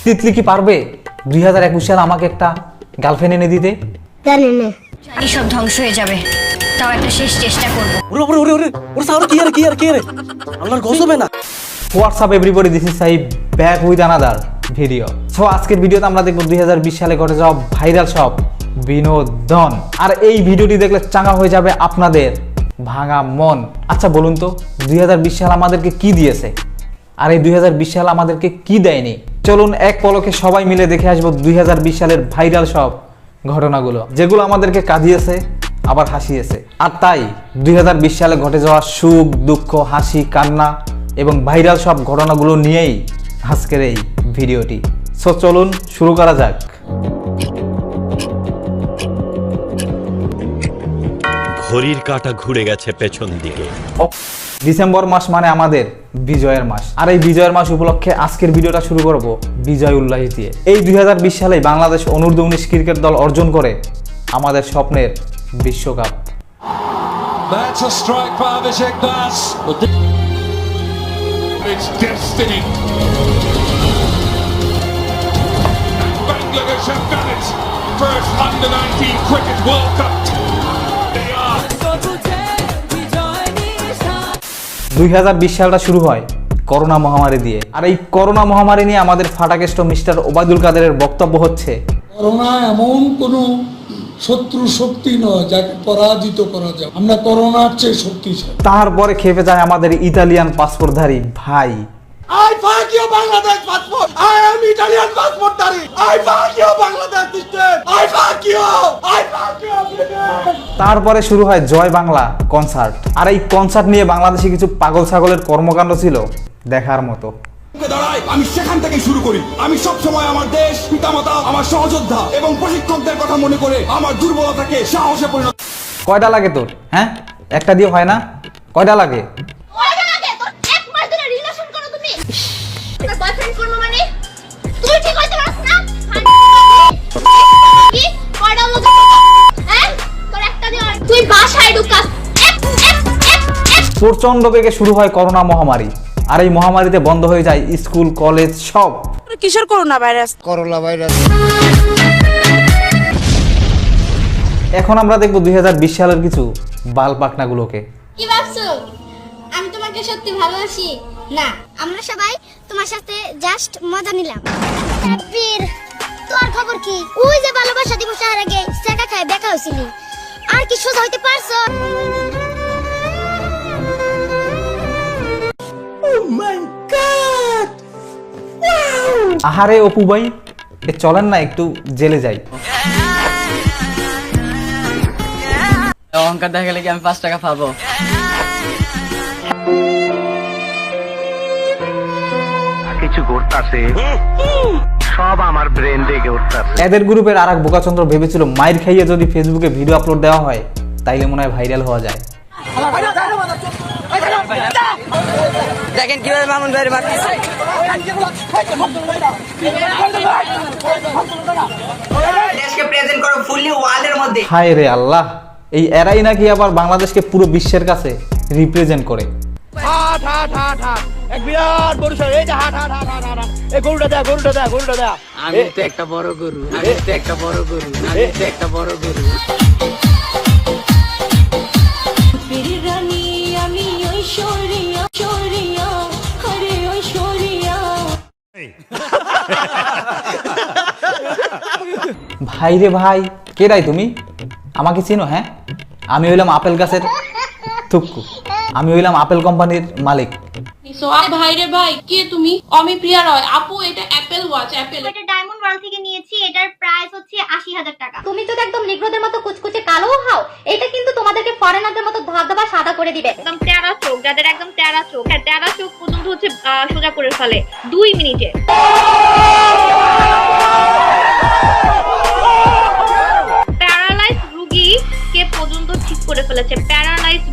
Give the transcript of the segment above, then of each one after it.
তিতলি কি পারবে 2021 সালে আমাকে একটা গার্লফ্রেন্ড এনে দিতে? জানি না, জানি সব ধ্বংস হয়ে যাবে, তাও একটা শেষ চেষ্টা করব। WhatsApp everybody, this is Sahib back with another video. So আজকের ভিডিওতে আমরা দেখব 2020 সালে ঘটে যাওয়া ভাইরাল সব বিনোদন। আর এই ভিডিওটি দেখলে চাঙ্গা হয়ে যাবে আপনাদের ভাঙা মন। আচ্ছা বলুন তো 2020 সাল আমাদেরকে কি দিয়েছে, আর এই 2020 সাল আমাদেরকে কি দেয়নি? চলুন এক পলকে সবাই মিলে দেখে আসবো 2020 সালের ভাইরাল সব ঘটনাগুলো, যেগুলো আমাদেরকে কাঁদিয়েছে আবার হাসিয়েছে। আর তাই 2020 সালে ঘটে যাওয়া সুখ, দুঃখ, হাসি, কান্না এবং ভাইরাল সব ঘটনাগুলো নিয়েই আজকের এই ভিডিওটি। সো চলুন শুরু করা যাক। ঘড়ির কাঁটা ঘুরে গেছে পেছন দিকে। ডিসেম্বর মাস মানে আমাদের বিজয়ের মাস, আর এই বিজয়ের মাস উপলক্ষে আজকের ভিডিওটা শুরু করব বিজয় উল্লাস দিয়ে। এই 2020 সালে বাংলাদেশ অনূর্ধ্ব-19 ক্রিকেট দল অর্জন করে আমাদের স্বপ্নের বিশ্বকাপ। That's a strike by Abhishek Das. It's destiny. Bangladesh have done it. First under-19 Cricket World Cup. They are. 2020 সালটা শুরু হয় করোনা মহামারী দিয়ে, আর এই করোনা মহামারী নিয়ে আমাদের ফাটাকেষ্ট মিস্টার ওবায়দুল কাদেরের বক্তব্য হচ্ছে, করোনা এমন কোনো শত্রু শক্তি নয় যাকে পরাজিত করা যায়। আমরা করোনার চেয়ে শক্তিশালী। তারপরে খেপে যায় আমাদের ইতালিয়ান পাসপোর্টধারী ভাই। I fuck your Bangladesh passport. I am Italian passport ধারী. I fuck your Bangladesh system. I fuck you. I fuck you. তারপরে শুরু হয় জয় বাংলা কনসার্ট, আর এই কনসার্ট নিয়ে বাংলাদেশে কিছু পাগল ছাগলের কর্মকাণ্ড ছিল দেখার মতো। আমি সেখান থেকে শুরু করি। আমি সব সময় আমার দেশ, পিতামাতা, আমার সহযোদ্ধা এবং প্রশিক্ষকদের কথা মনে করে আমার দুর্বলতাকে সাহসে পরিণত। কয়টা লাগে তোর? হ্যাঁ, একটা দিয়ে হয় না, কয়টা লাগে? প্রচন্ড বেগে শুরু হয় করোনা মহামারী, আর এই মহামারীতে বন্ধ হয়ে যায় স্কুল, কলেজ সব। কিসের করোনা ভাইরাস? এখন আমরা দেখবো 2020 সালের কিছু বাল পাকনাগুলোকে। কি ভাবছো আমি তোমাকে সত্যি ভালোবাসি? না, আমরা সবাই তোমার সাথে জাস্ট মজা নিলাম। সাব্বির, তোর খবর কি? ওই যে ভালোবাসা দিবসের আগে চাকা খায় দেখা হইছিলি, আর কি সোজা হইতে পারছো? আহারে অপু ভাই, এ চলেন না একটু জেলে যাই। অহংকার দেখালে কি আমি 5 টাকা পাবো? কিছু ঘটতাছে, সব আমার ব্রেন থেকে উঠতাছে। এদের গ্রুপের আর এক বোকাচন্দ্র ভেবেছিল মাইর খাইয়ে যদি ফেসবুকে ভিডিও আপলোড দেওয়া হয় তাইলে মনে হয় ভাইরাল হওয়া যায়। দেখেন কিভাবে মামুন ভাই মারতেছে। দেশকে প্রেজেন্ট করো ফুললি ওয়ালের মধ্যে। হায় রে আল্লাহ, এই এরাই নাকি আবার বাংলাদেশকে পুরো বিশ্বের কাছে রিপ্রেজেন্ট করে। হাট হাট হাট হাট, এক বিরাট গরু, এই যে হাট হাট হাট হাট হাট, এই গরুটা দেয়া, গরুটা দেয়া, গরুটা দেয়া। আমি তো একটা বড় গরু, আমি তো একটা বড় গরু, আমি তো একটা বড় গরু। ভাই রে ভাই, কে রাই তুমি? আমাকে চিনো? হ্যাঁ, আমি হইলাম আপেল গাছের থুক্কু, আমি হইলাম আপেল কোম্পানির মালিক। ভাই রে ভাই, কে তুমি? আমি প্রিয়া রয় আপু। এটা অ্যাপেল ওয়াচ, অ্যাপেল। এটা ডায়মন্ড ওয়ার্ল্ড থেকে নিয়েছি, এটার প্রাইস হচ্ছে 80,000 টাকা। তুমি তো একদম নিগ্রোদের মতো কুচকুচে কালো হও, এটা কিন্তু তোমাদেরকে ফরেনারদের মতো ধবধবা সাদা করে দিবে। একদম তেরা চোখ, যাদের একদম তেরা চোখ, হ্যাঁ তেরা চোখ পর্যন্ত হচ্ছে সোজা করে ফেলে 2 মিনিটে। প্যারালাইজ রোগীকে পর্যন্ত ঠিক করে ফেলেছে। প্যারালাইজ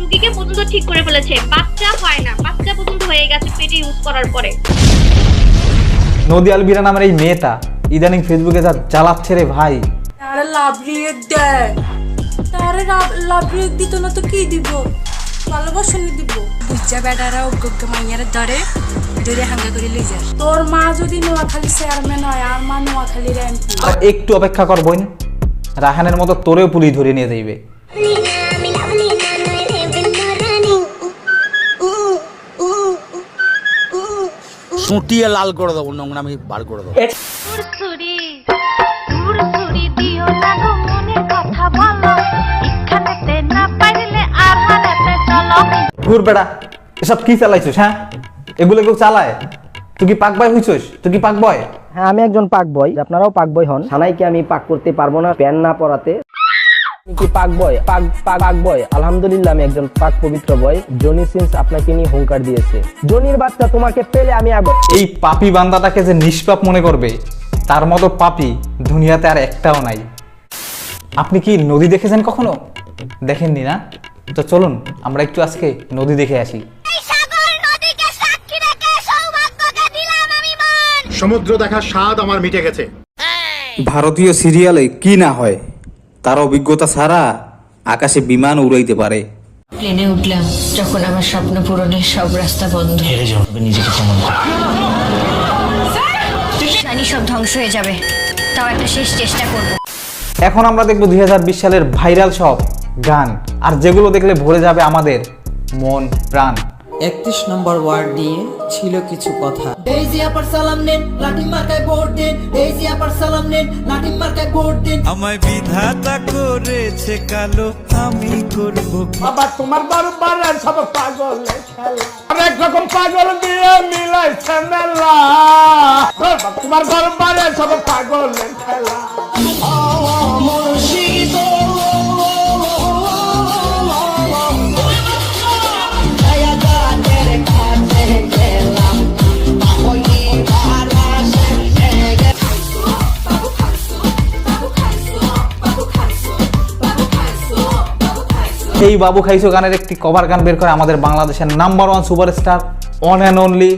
রোগীকে পর্যন্ত ঠিক করে ফেলেছে। বাচ্চা হয় না, বাচ্চা পর্যন্ত হয়ে গেছে পেটে ইউজ করার পরে। নদী আলবিরা নামের এই মেয়েটা ইদানিং ফেসবুকে যা জ্বালাচ্ছে রে ভাই। তারে লাভ রিয়েক দেয়, তারে লাভ রিয়েক দিত না তো কি দিব? ভালোবাসনি দিব। বুঝা বেটারা অজ্ঞ মাইয়ারে ধরে যদি হাঙ্গা করে লই যাস তোর মা যদি নোয়াখালী চেয়ারম্যান হয় আর মা নোয়াখালীর এমপি আর একটু অপেক্ষা কর বোন, রাহানের মতো তোরেও পুলিশ ধরে নিয়ে যাইবে। সুটিয়ে লাল করে দেবো, নোংরা আমি বার করে দেবো। ঘুর বেড়া, এসব কি চালাইছিস? হ্যাঁ, এগুলো কেউ চালায়? তুই কি পাক বয় হইছিস? তুই কি পাক বয়? হ্যাঁ, আমি একজন পাক বয়, আপনারাও পাক বয় হন। সানাইকে আমি পাক করতে পারবো না প্যান না পরাতে। কি পাক বয়? পাক বয়। আলহামদুলিল্লাহ, আমি একজন পাক পবিত্র বয়। জনি সিন্স আপনাকে নিয়ে হুঙ্কার দিয়েছে। জনির বাচ্চা, তোমাকে পেলে আমি এই পাপী বান্দাটাকে যে নিষ্পাপ মনে করবে, তার মতো পাপী দুনিয়াতে আর একটাও নাই। আপনি কি নদী দেখেছেন কখনো? দেখেননি না? তো চলুন আমরা একটু আজকে নদী দেখে আসি। সমুদ্র দেখার স্বাদ আমার মিটে গেছে। ভারতীয় সিরিয়ালে কি না হয়, তার অভিজ্ঞতা ছাড়া আকাশে বিমান উড়াইতে পারে। প্লেনে উঠলাম যখন আমার স্বপ্ন পূরণের সব রাস্তা বন্ধ। হেরে যাও, নিজেকে প্রমাণ করো। জানি সব ধ্বংস হয়ে যাবে, তাও একটা শেষ চেষ্টা করব। এখন আমরা দেখব 2020 সালের ভাইরাল সব গান, আর যেগুলো দেখলে ভরে যাবে আমাদের মন প্রাণ। 31 নম্বর ওয়ার্ড নিয়ে ছিল কিছু কথা। এই যে আপার সালাম নেন, লাঠি মার্কায় ভোট দেন। এই যে আপার সালাম নেন, লাঠি মার্কায় ভোট দেন। আমায় বিধাতা করেছে কালো, আমি করব বাবা তোমার বারবার সব পাগল খেলা, অনেক রকম পাগল দিয়ে মিলাইছে মেলা। বাবা তোমার বারবার সব পাগল খেলা। এই বাবু খাইছো গানের একটি কভার গান বের করে আমাদের বাংলাদেশের number 1 superstar, on and only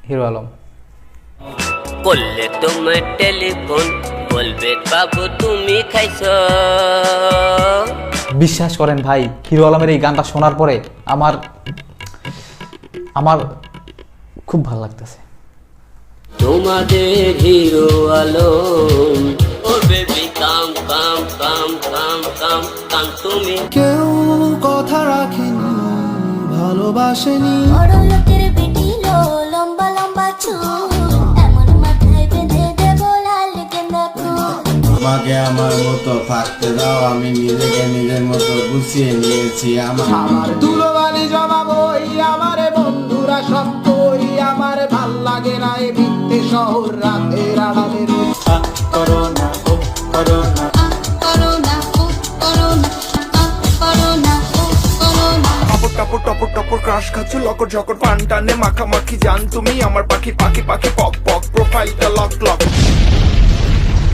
hero Alam. বললে তোমার টেলিফোন বলবে বাবু তুমি খাইছো। বিশ্বাস করেন ভাই, হিরো আলমের এই গানটা শোনার পরে আমার খুব ভালো লাগতেছে। তোমাদের হিরো আলম, ও বেবি কাম কাম কাম কাম কাম কাম। তুমি কেউ কথা রাখেনি, ভালোবাসেনি। বড় লোকের বেটি লো, লম্বা লম্বা চুল, এমন মাথায় বেঁধে দেব লাল গেন্দা ফুল। আমাকে আমার মতো থাকতে দাও, আমি নিজেকে নিজের মতো গুছিয়ে নিয়েছি। আমার দুলোবালি জমাবই, আমার বন্ধুরা সব কই, আমার ভাল লাগে না এই মিথ্যে শহর রাতের আড়ালে রোজ। করোনা ও করোনা, করোনা ও করোনা, করোনা ও করোনা। টপর টপর টপর টপর ক্রাশ খাচ্ছ, লকর ঝকর পান টানে মাখামাখি। জান তুমি আমার পাখি পাখি পাখি, পক পক প্রোফাইলটা লক লক।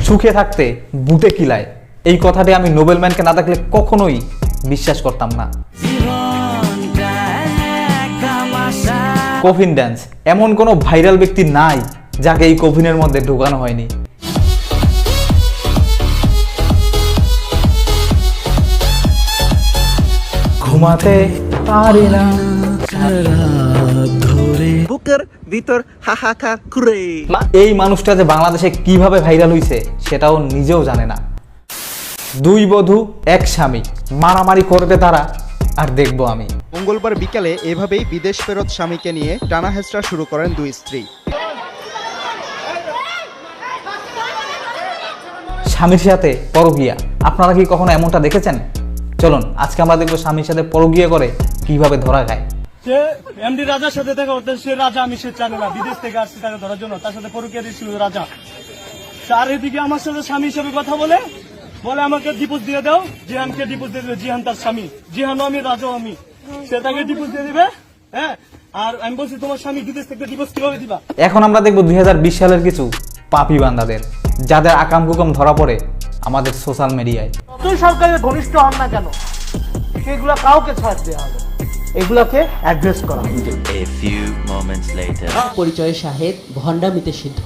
সুখে থাকতে বুটে কিলায়, এই কথাটি আমি নোবেলম্যানকে না দেখলে কখনোই বিশ্বাস করতাম না। কফিন ড্যান্স, এমন কোনো ভাইরাল ব্যক্তি নাই যাকে এই কফিনের মধ্যে ঢুকানো হয়নি। ঘুমাতে পারি না বুকের ভিতর হাহাকা করে। এই মানুষটা যে বাংলাদেশে কিভাবে ভাইরাল হইছে সেটাও নিজেও জানে না। দুই বধূ এক স্বামী, মারামারি করবে তারা আর দেখবো আমি। মঙ্গলবার বিকালে এভাবেই বিদেশ ফেরত স্বামীকে নিয়ে টানা হেঁচড়া শুরু করেন দুই স্ত্রী। স্বামীর সাথে পরকীয়া, আপনারা কি কখনো এমনটা দেখেছেন? চলুন আজকে আমরা দেখবো স্বামীর সাথে পরকীয়া করে কিভাবে ধরা খায়। সে এমডি রাজার সাথে দেখা করতে, সে রাজা আমি সে জানে না, বিদেশ থেকে আসছে তাকে ধরার জন্য, তার সাথে পরকীয়া দিচ্ছিল রাজা। তার এদিকে আমার সাথে স্বামী হিসেবে কথা বলে আমাকে ডিভোর্স দিয়ে দাও। জিহানকে ডিভোর্স দিয়ে দেবে, জিহান তার স্বামী, জিহানও আমি, রাজাও আমি। সে তাকে ডিভোর্স দিয়ে দিবে। হ্যাঁ, আর আমি বলছি তোমার স্বামী বিদেশ থেকে ডিভোর্স কিভাবে দিবা? এখন আমরা দেখবো 2020 সালের কিছু পাপী বান্দাদের, যাদের আকাম কুকাম ধরা পড়ে আমাদের সোশ্যাল মিডিয়ায়। তুই সরকারের ঘনিষ্ঠ হন না কেন, সেগুলো কাউকে ছাড় দেওয়া হবে, এগুলোকে অ্যাড্রেস করা হবে। পরিচয় শাহেদ ভণ্ডামিতে সিদ্ধ।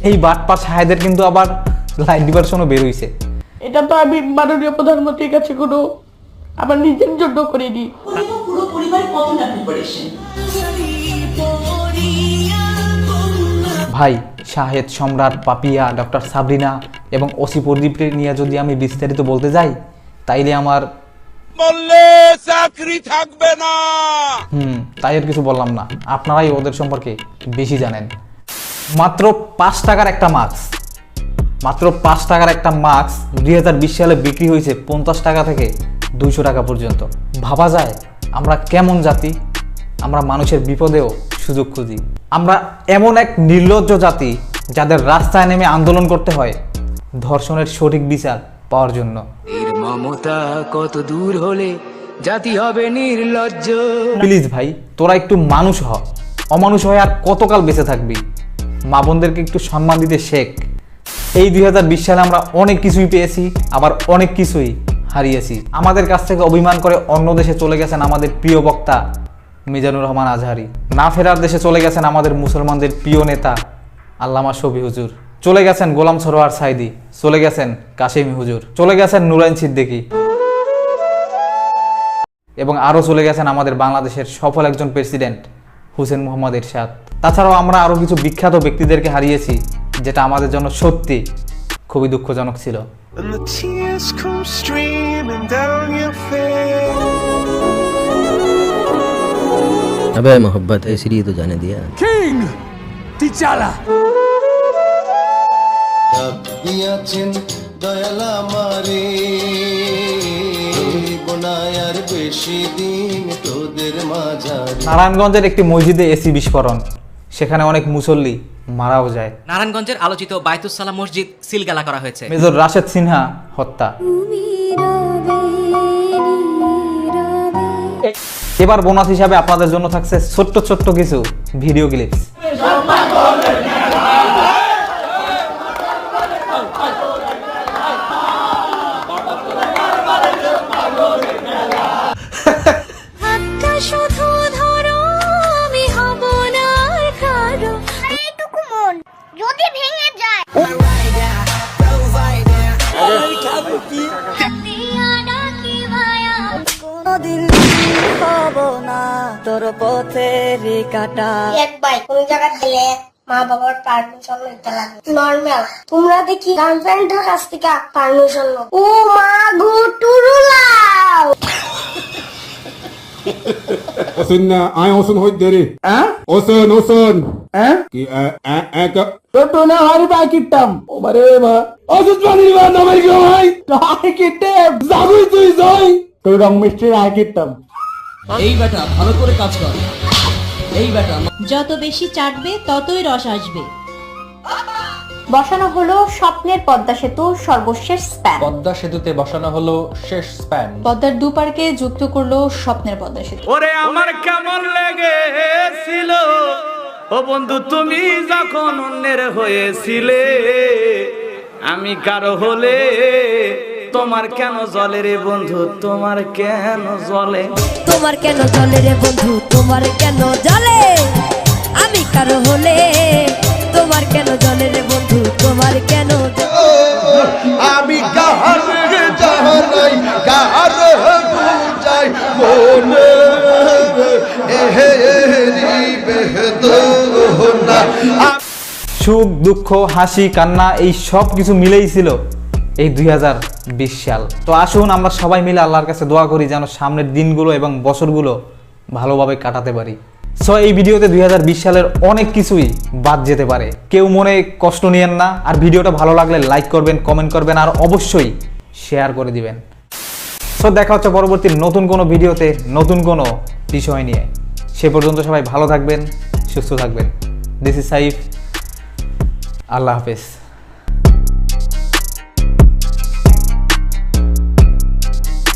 এই বাটপা শাহেদের কিন্তু আবার লাইভ ডিভার্সনও বের হইছে। এটা তো আমি মাননীয় প্রধানমন্ত্রীর কাছে কোনো আমার নিজের জন্য করিনি। পুরো পরিবার কত না প্রিপারেশন। ভাই শাহেদ, সম্রাট, পাপিয়া, ডক্টর সাবরিনা এবং ওসি প্রদীপকে নিয়ে যদি আমি বিস্তারিত বলতে যাই তাইলে আমার বললে চাকরি থাকবে না। তাই আর কিছু বললাম না, আপনারাই ওদের সম্পর্কে বেশি জানেন। মাত্র 5 টাকার একটা মাস্ক, মাত্র 5 টাকার একটা মাস্ক 2020 সালে বিক্রি হয়েছে 50 টাকা থেকে 200 টাকা পর্যন্ত। ভাবা যায় আমরা কেমন জাতি, আমরা মানুষের বিপদেও সুযোগ খুঁজি। আমরা এমন এক নির্লজ্জ জাতি যাদের রাস্তায় নেমে আন্দোলন করতে হয় ধর্ষণের সঠিক বিচার পাওয়ার জন্য। মমতা কত দূর হলে জাতি হবে নির্লজ্জ। প্লিজ ভাই, তোরা একটু মানুষ হ, অমানুষ হয়ে আর কতকাল বেঁচে থাকবি? মা বোনদেরকে একটু সম্মান দিতে শেখ। এই 2020 সালে আমরা অনেক কিছুই পেয়েছি, আবার অনেক কিছুই হারিয়েছি। আমাদের কাছ থেকে অভিমান করে অন্য দেশে চলে গেছেন আমাদের প্রিয় বক্তা মিজানুর রহমান আজহারি। না ফেরার দেশে চলে গেছেন আমাদের মুসলমানদের প্রিয় নেতা আল্লামা শফি হুজুর, চলে গেছেন গোলাম সরোয়ার সাইদি, চলে গেছেন কাশেমি হুজুর, চলে গেছেন নুরাইন সিদ্দিকী, এবং আরও চলে গেছেন আমাদের বাংলাদেশের সফল একজন প্রেসিডেন্ট হুসেন মোহাম্মদ এরশাদ। তাছাড়াও আমরা আরও কিছু বিখ্যাত ব্যক্তিদেরকে হারিয়েছি, যেটা আমাদের জন্য সত্যি খুবই দুঃখজনক ছিল। अबे मोहब्बत है इसलिए तो जाने दिया। কিং টিচালা দিয়াছেন দয়ালা মারে গোনায়ার বেশি দিন তোদের মাঝারে। নারায়ণগঞ্জের একটি মসজিদে এসি বিস্ফোরণ, সেখানে অনেক মুসল্লি মারাও যায়। নারায়ণগঞ্জের আলোচিত বাইতুস সালাম মসজিদ সিলগালা করা হয়েছে। মেজর রাশেদ সিনহা হত্যা। এবার বোনাস হিসাবে আপনাদের জন্য থাকছে ছোট্ট ছোট্ট কিছু ভিডিও ক্লিপস। যদি ভেঙে যায় তোর পথেরই কাটা এক ভাই কোন জায়গা গেলে মা বাবার পারমিশন নিতে লাগে নরমাল, তোমরা দেখি গার্লফ্রেন্ডের কাছ থেকে পারমিশন নাও। ও মা গো টুরুলাও ওসন না আয় ওসন হই দেরি হ্যাঁ ওসন ওসন হ্যাঁ কি এক তো না হারি পাই কিটতাম ও বারে মা ওসন পানি বা নামাই গো ভাই হাই কিটতে জাগুই তুই যাই তো রং মিষ্টি হাই কিটতাম। এই বেটা ভালো করে কাজ কর। এই বেটা যত বেশি চাটবে ততই রস আসবে। বসানো হলো স্বপ্নের পদ্মা সেতুর সর্বশেষ স্প্যান। পদ্মা সেতুতে বসানো হলো শেষ স্প্যান। পদ্মার দুপারকে যুক্ত করলো স্বপ্নের পদ্মা সেতু। ওরে আমার কেমন লেগেছিল ও বন্ধু তুমি যখন অন্যের হয়েছিলে, আমি কারো হলে তোমার কেন জলে রে বন্ধু, তোমার কেন জলে, তোমার কেন জলে রে বন্ধু, তোমার কেন জলে, আমি কারো হলে তোমার কেন জলে রে বন্ধু, তোমার কেন আমি কাহার জাহানাই কাহার বুঝাই মনে এহেরি বেদনা। সুখ দুঃখ হাসি কান্না এই সব কিছু মিলেই ছিল এই 2020 সাল। তো আসুন আমরা সবাই মিলে আল্লাহর কাছে দোয়া করি যেন সামনের দিনগুলো এবং বছরগুলো ভালোভাবে কাটাতে পারি। সো এই ভিডিওতে 2020 সালের অনেক কিছুই বাদ যেতে পারে, কেউ মনে কষ্ট নিয়েন না। আর ভিডিওটা ভালো লাগলে লাইক করবেন, কমেন্ট করবেন আর অবশ্যই শেয়ার করে দিবেন। সো দেখা হচ্ছে পরবর্তী নতুন কোনো ভিডিওতে নতুন কোনো বিষয় নিয়ে। সে পর্যন্ত সবাই ভালো থাকবেন, সুস্থ থাকবেন। দিস ইজ সাইফ, আল্লাহ হাফেজ।